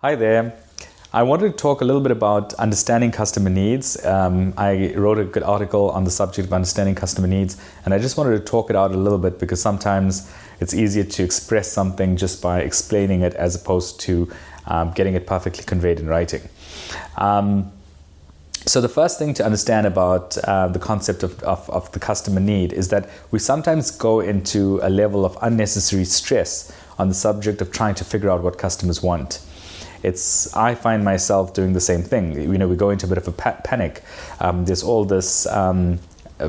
Hi there. I wanted to talk a little bit about understanding customer needs. I wrote a good article on the subject of understanding customer needs, and I just wanted to talk it out a little bit because sometimes it's easier to express something just by explaining it as opposed to getting it perfectly conveyed in writing. So the first thing to understand about the concept of the customer need is that we sometimes go into a level of unnecessary stress on the subject of trying to figure out what customers want. I find myself doing the same thing. We go into a bit of a panic. There's all this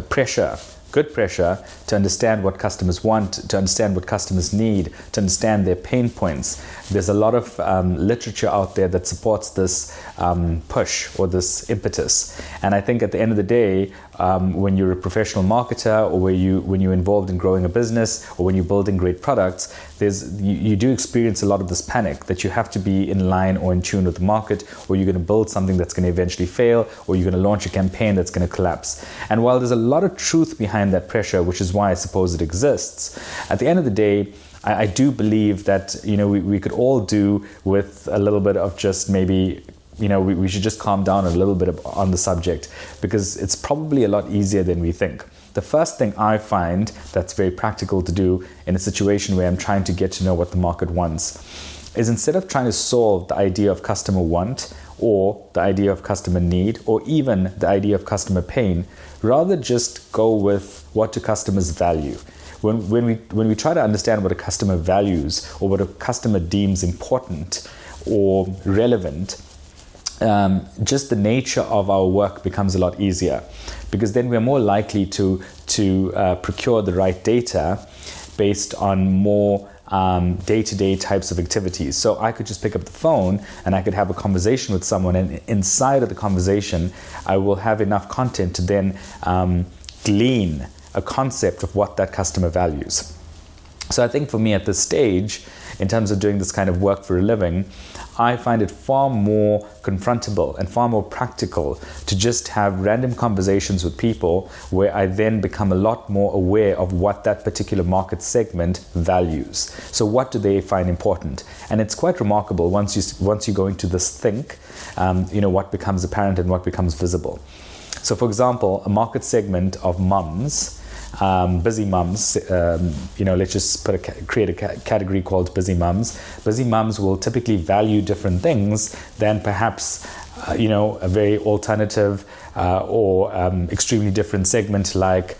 pressure, good pressure, to understand what customers want, to understand what customers need, to understand their pain points. There's a lot of literature out there that supports this push or this impetus. And I think at the end of the day, when you're a professional marketer or when you're involved in growing a business or when you're building great products, you do experience a lot of this panic that you have to be in line or in tune with the market, or you're going to build something that's going to eventually fail, or you're going to launch a campaign that's going to collapse. And while there's a lot of truth behind that pressure, which is why I suppose it exists, at the end of the day, I do believe that we could all do with a little bit of just maybe we should just calm down a little bit on the subject, because it's probably a lot easier than we think. The first thing I find that's very practical to do in a situation where I'm trying to get to know what the market wants is, instead of trying to solve the idea of customer want or the idea of customer need or even the idea of customer pain, rather just go with what do customers value. When we try to understand what a customer values or what a customer deems important or relevant, just the nature of our work becomes a lot easier, because then we're more likely to procure the right data based on more day-to-day types of activities. So I could just pick up the phone and I could have a conversation with someone, and inside of the conversation I will have enough content to then glean a concept of what that customer values. So I think for me at this stage, in terms of doing this kind of work for a living, I find it far more confrontable and far more practical to just have random conversations with people where I then become a lot more aware of what that particular market segment values. So what do they find important? And it's quite remarkable once you go into this think, what becomes apparent and what becomes visible. So for example, a market segment of mums, busy mums, let's just create a category called busy mums. Busy mums will typically value different things than perhaps a very alternative or extremely different segment like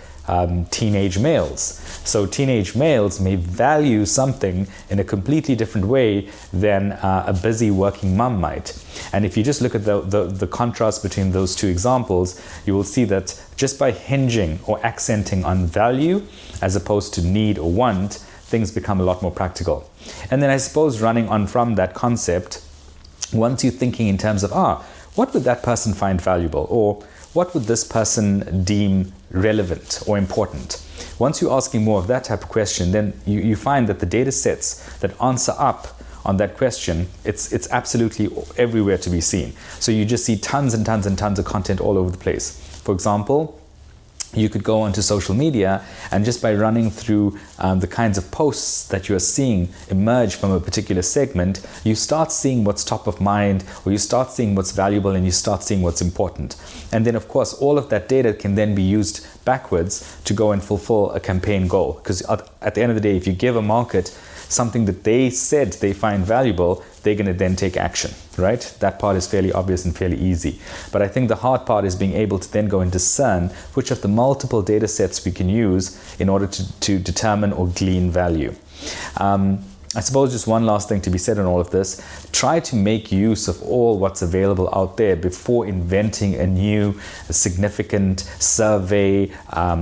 teenage males. So teenage males may value something in a completely different way than a busy working mum might. And if you just look at the contrast between those two examples, you will see that just by hinging or accenting on value as opposed to need or want, things become a lot more practical. And then I suppose running on from that concept, once you're thinking in terms of, what would that person find valuable? Or what would this person deem relevant or important? Once you're asking more of that type of question, then you find that the data sets that answer up on that question, it's absolutely everywhere to be seen. So you just see tons and tons and tons of content all over the place. For example, you could go onto social media, and just by running through the kinds of posts that you are seeing emerge from a particular segment, you start seeing what's top of mind, or you start seeing what's valuable, and you start seeing what's important. And then of course all of that data can then be used backwards to go and fulfill a campaign goal, because at the end of the day, if you give a market something that they said they find valuable, they're going to then take action, right? That part is fairly obvious and fairly easy. But I think the hard part is being able to then go and discern which of the multiple data sets we can use in order to determine or glean value. I suppose just one last thing to be said on all of this: try to make use of all what's available out there before inventing a new significant survey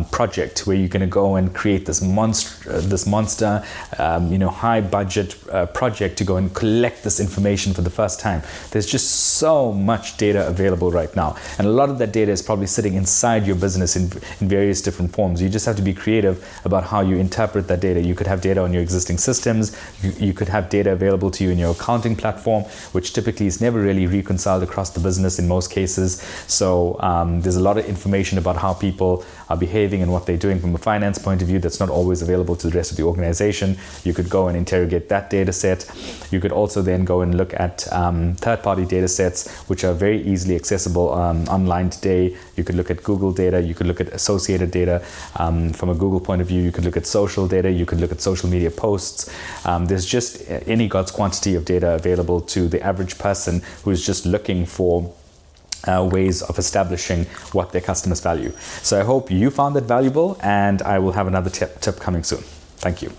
project where you're going to go and create this monster high budget project to go and collect this information for the first time. There's just so much data available right now, and a lot of that data is probably sitting inside your business in various different forms. You just have to be creative about how you interpret that data. You could have data on your existing systems. You could have data available to you in your accounting platform, which typically is never really reconciled across the business in most cases. So there's a lot of information about how people are behaving and what they're doing from a finance point of view that's not always available to the rest of the organization. You could go and interrogate that data set. You could also then go and look at third-party data sets, which are very easily accessible online today. You could look at Google data. You could look at associated data. From a Google point of view, you could look at social data. You could look at social media posts. There's just any God's quantity of data available to the average person who's just looking for ways of establishing what their customers value. So I hope you found that valuable, and I will have another tip coming soon. Thank you.